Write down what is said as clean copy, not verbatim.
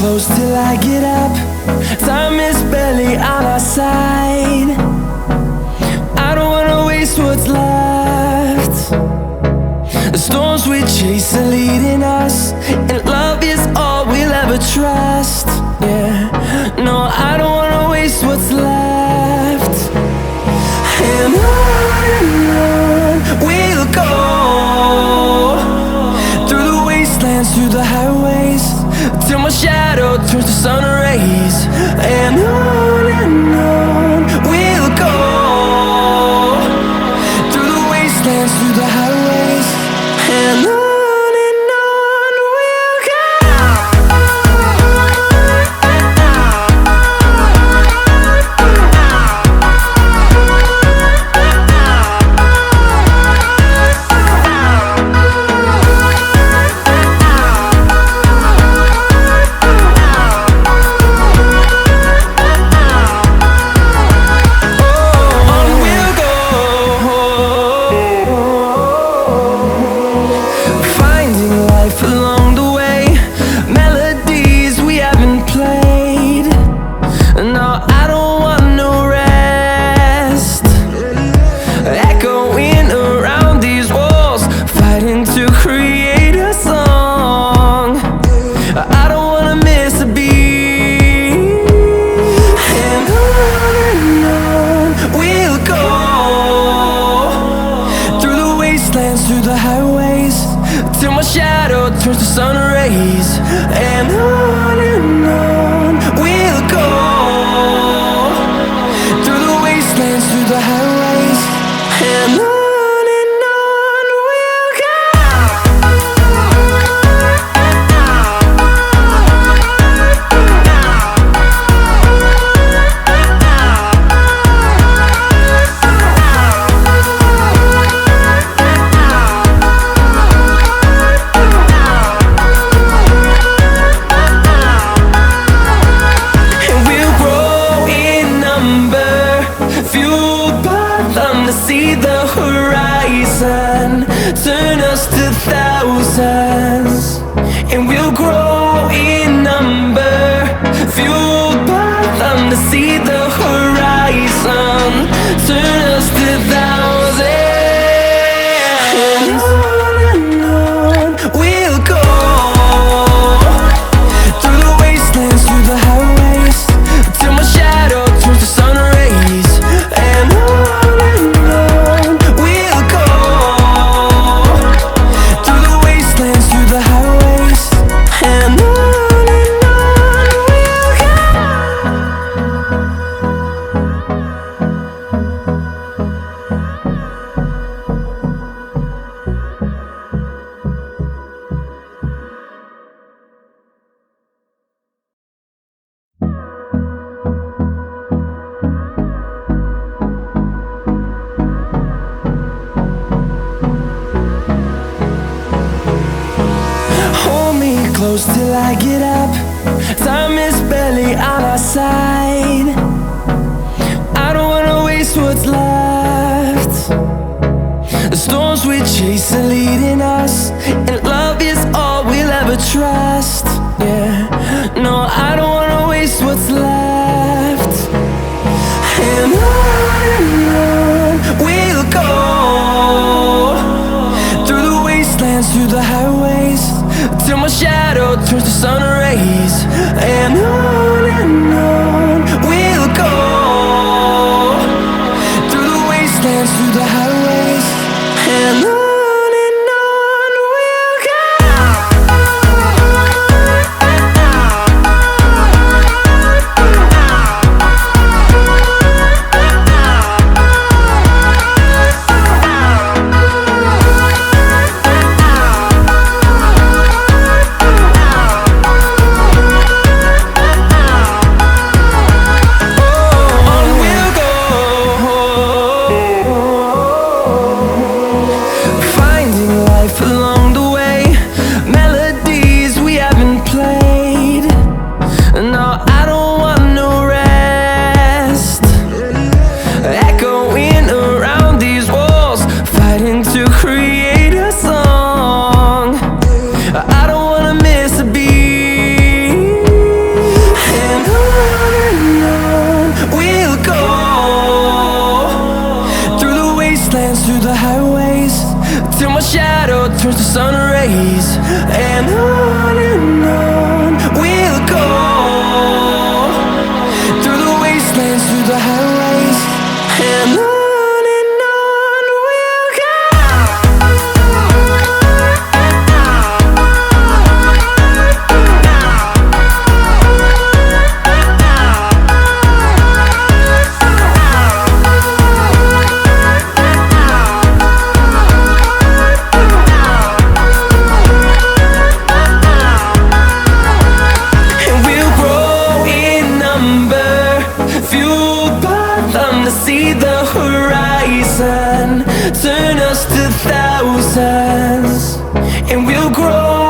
close till I get up. Time is barely on our side. I don't wanna waste what's left. The storms we chase are leading us, and love is all we'll ever trust. Yeah, no, I don't wanna waste what's left. And on we'll go, through the wastelands, through the highways, till my shadow turns to sun rays. And on we'll go, through the wastelands, through the highways, and on we'll go. Through the highways, till my shadow turns to sun rays. And on we'll go, through the wastelands, through the highways, and on we'll go. See the horizon turn us to thousands, and we'll grow in number, fueled by them. To see the horizon turn us to thousands, and on we'll go, through the wastelands, through the highways, till my shadow turns to sun rays. And close till I get up. Time is barely on our side. I don't wanna waste what's left. The storms we chase are leading us, and love is all we'll ever trust. Yeah, no, I don't wanna waste what's left. And on we'll go, through the wastelands, through the highways, till my shadow turns to sun rays. And on we'll go, through the wastelands, through the highways, and on. We'll go. till my shadow turns to sun rays. And on we'll go, through the wastelands, through the highways, and on we'll go. To see the horizon turn us to thousands, and we'll grow